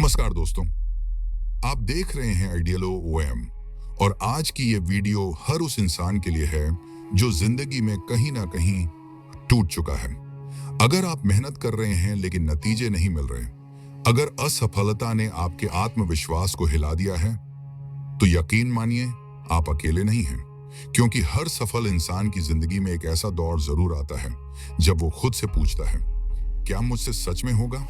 नमस्कार दोस्तों, आप देख रहे हैं आइडियलो ओएम और आज की ये वीडियो हर उस इंसान के लिए है जो जिंदगी में कहीं ना कहीं टूट चुका है। अगर आप मेहनत कर रहे हैं लेकिन नतीजे नहीं मिल रहे, अगर असफलता ने आपके आत्मविश्वास को हिला दिया है, तो यकीन मानिए आप अकेले नहीं हैं। क्योंकि हर सफल इंसान की जिंदगी में एक ऐसा दौर जरूर आता है जब वो खुद से पूछता है, क्या मुझसे सच में होगा?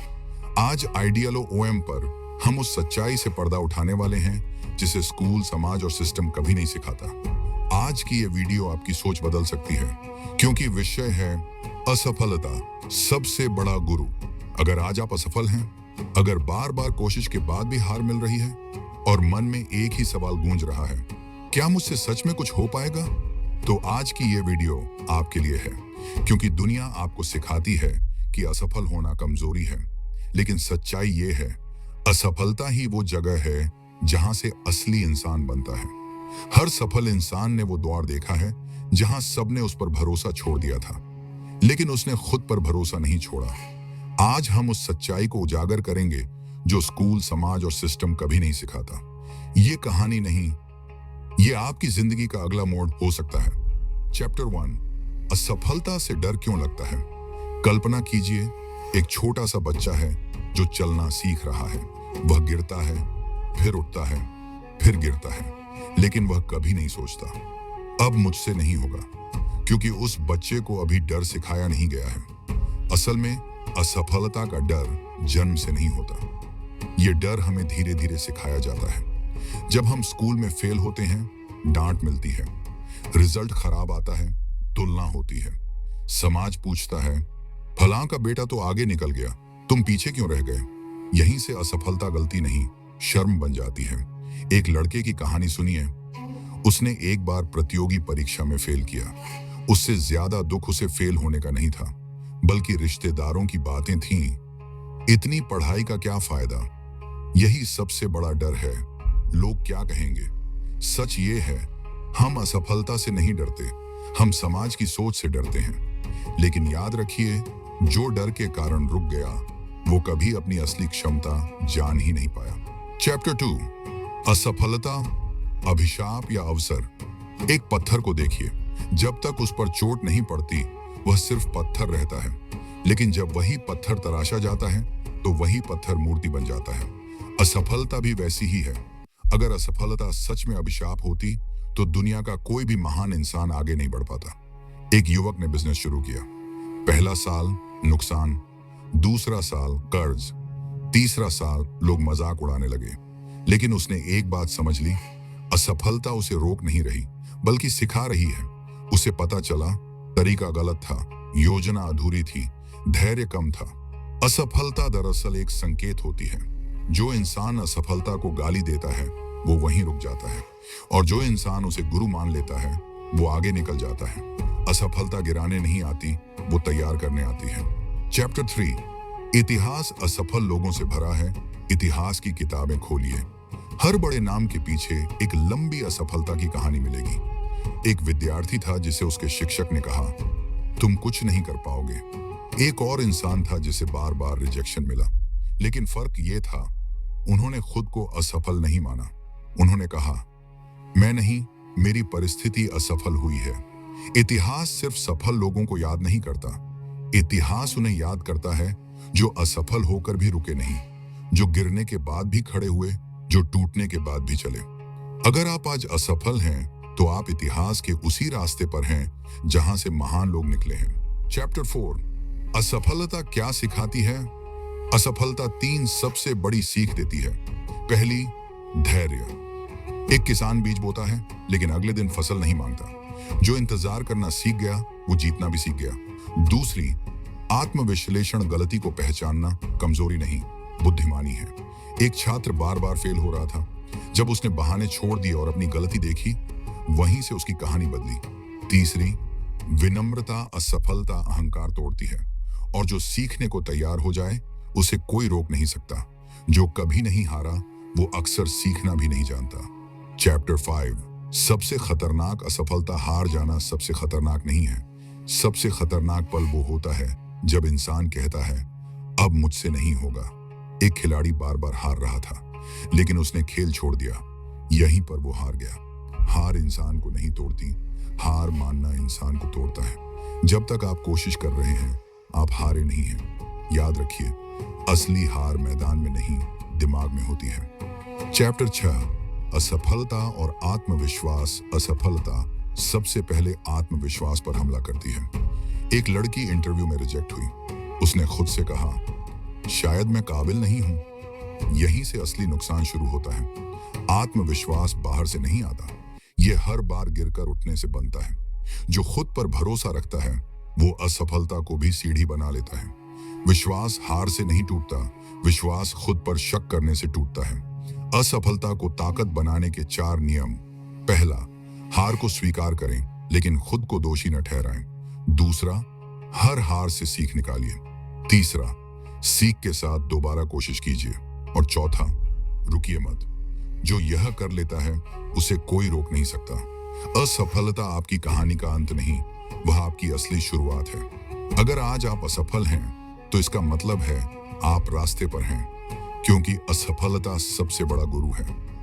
आज आइडियलो ओएम पर हम उस सच्चाई से पर्दा उठाने वाले हैं जिसे स्कूल, समाज और सिस्टम कभी नहीं सिखाता। आज की ये वीडियो आपकी सोच बदल सकती है, क्योंकि विषय है असफलता, सबसे बड़ा गुरु। अगर आज आप असफल हैं, अगर बार बार कोशिश के बाद भी हार मिल रही है और मन में एक ही सवाल गूंज रहा है, क्या मुझसे सच में कुछ हो पाएगा? तो आज की ये वीडियो आपके लिए है, क्योंकि दुनिया आपको सिखाती है कि असफल होना कमजोरी है, लेकिन सच्चाई ये है, असफलता ही वो जगह है जहां से असली इंसान बनता है। हर सफल इंसान ने वो द्वार देखा है जहां सबने उस पर भरोसा छोड़ दिया था, लेकिन उसने खुद पर भरोसा नहीं छोड़ा। आज हम उस सच्चाई को उजागर करेंगे जो स्कूल, समाज और सिस्टम कभी नहीं सिखाता। ये कहानी नहीं, ये आपकी जिंदगी का अगला मोड़ हो सकता है। चैप्टर 1, असफलता से डर क्यों लगता है। कल्पना कीजिए, एक छोटा सा बच्चा है जो चलना सीख रहा है। वह गिरता है, फिर उठता है, फिर गिरता है, लेकिन वह कभी नहीं सोचता अब मुझसे नहीं होगा, क्योंकि उस बच्चे को अभी डर सिखाया नहीं गया है। असल में असफलता का डर जन्म से नहीं होता, ये डर हमें धीरे धीरे सिखाया जाता है। जब हम स्कूल में फेल होते हैं, डांट मिलती है, रिजल्ट खराब आता है, तुलना होती है, समाज पूछता है, फलां का बेटा तो आगे निकल गया, तुम पीछे क्यों रह गए? यहीं से असफलता गलती नहीं, शर्म बन जाती है। एक लड़के की कहानी सुनिए। उसने एक बार प्रतियोगी परीक्षा में फेल किया। उससे ज्यादा दुख उसे फेल होने का नहीं था, बल्कि रिश्तेदारों की बातें थीं। इतनी पढ़ाई का क्या फायदा? यही सबसे बड़ा डर है, लोग क्या कहेंगे। सच ये है, हम असफलता से नहीं डरते, हम समाज की सोच से डरते हैं। लेकिन याद रखिए, जो डर के कारण रुक गया, वो कभी अपनी असली क्षमता जान ही नहीं पाया। चैप्टर 2, असफलता, अभिशाप या अवसर। एक पत्थर को देखिए, जब तक उस पर चोट नहीं पड़ती, वह सिर्फ पत्थर रहता है, लेकिन जब वही पत्थर तराशा जाता है, तो वही पत्थर मूर्ति बन जाता है। असफलता भी वैसी ही है। अगर असफलता सच में अभिशाप होती, तो दुनिया का कोई भी महान इंसान आगे नहीं बढ़ पाता। एक युवक ने बिजनेस शुरू किया। पहला साल नुकसान, दूसरा साल कर्ज, तीसरा साल लोग मजाक उड़ाने लगे। लेकिन उसने एक बात समझ ली, असफलता उसे रोक नहीं रही, बल्कि सिखा रही है। उसे पता चला, तरीका गलत था, योजना अधूरी थी, धैर्य कम था। असफलता दरअसल एक संकेत होती है। जो इंसान असफलता को गाली देता है, वो वहीं रुक जाता है, और जो इंसान उसे गुरु मान लेता है, वो आगे निकल जाता है। असफलता गिराने नहीं आती, वो तैयार करने आती है। चैप्टर 3, इतिहास असफल लोगों से भरा है। इतिहास की किताबें खोलिए, हर बड़े नाम के पीछे एक लंबी असफलता की कहानी मिलेगी। एक विद्यार्थी था जिसे उसके शिक्षक ने कहा, तुम कुछ नहीं कर पाओगे। एक और इंसान था जिसे बार बार रिजेक्शन मिला, लेकिन फर्क ये था, उन्होंने खुद को असफल नहीं माना। उन्होंने कहा, मैं नहीं, मेरी परिस्थिति असफल हुई है। इतिहास सिर्फ सफल लोगों को याद नहीं करता, इतिहास उन्हें याद करता है जो असफल होकर भी रुके नहीं, जो गिरने के बाद भी खड़े हुए, जो टूटने के बाद भी चले। अगर आप आज असफल हैं, तो आप इतिहास के उसी रास्ते पर हैं जहां से महान लोग निकले हैं। चैप्टर 4, असफलता क्या सिखाती है। असफलता 3 सबसे बड़ी सीख देती है। पहली, धैर्य। एक किसान बीज बोता है, लेकिन अगले दिन फसल नहीं मांगता। जो इंतजार करना सीख गया, वो जीतना भी सीख गया। दूसरी, आत्मविश्लेषण। गलती को पहचानना कमजोरी नहीं, बुद्धिमानी है। एक छात्र बार बार फेल हो रहा था। जब उसने बहाने छोड़ दिए और अपनी गलती देखी, वहीं से उसकी कहानी बदली। तीसरी, विनम्रता। असफलता अहंकार तोड़ती है, और जो सीखने को तैयार हो जाए, उसे कोई रोक नहीं सकता। जो कभी नहीं हारा, वो अक्सर सीखना भी नहीं जानता। चैप्टर 5, सबसे खतरनाक असफलता। हार जाना सबसे खतरनाक नहीं है, सबसे खतरनाक पल वो होता है जब इंसान कहता है, अब मुझसे नहीं होगा। एक खिलाड़ी बार बार हार रहा था, लेकिन उसने खेल छोड़ दिया। यहीं पर वो हार गया। हार इंसान को नहीं तोड़ती, हार मानना इंसान को तोड़ता है। जब तक आप कोशिश कर रहे हैं, आप हारे नहीं हैं। याद रखिए, असली हार मैदान में नहीं, दिमाग में होती है। चैप्टर 6, असफलता और आत्मविश्वास। असफलता सबसे पहले आत्मविश्वास पर हमला करती है। एक लड़की इंटरव्यू में रिजेक्ट हुई। उसने खुद से कहा, शायद मैं काबिल नहीं हूं। यहीं से असली नुकसान शुरू होता है। आत्मविश्वास बाहर से नहीं आता, यह हर बार गिरकर उठने से बनता है। जो खुद पर भरोसा रखता है, वो असफलता को भी सीढ़ी बना लेता है। विश्वास हार से नहीं टूटता, विश्वास खुद पर शक करने से टूटता है। असफलता को ताकत बनाने के 4 नियम। पहला, हार को स्वीकार करें, लेकिन खुद को दोषी न ठहराएं। दूसरा, हर हार से सीख निकालिए। तीसरा, सीख के साथ दोबारा कोशिश कीजिए। और चौथा, रुकिए मत। जो यह कर लेता है, उसे कोई रोक नहीं सकता। असफलता आपकी कहानी का अंत नहीं, वह आपकी असली शुरुआत है। अगर आज आप असफल हैं, तो इसका मतलब है आप रास्ते पर हैं, क्योंकि असफलता सबसे बड़ा गुरु है।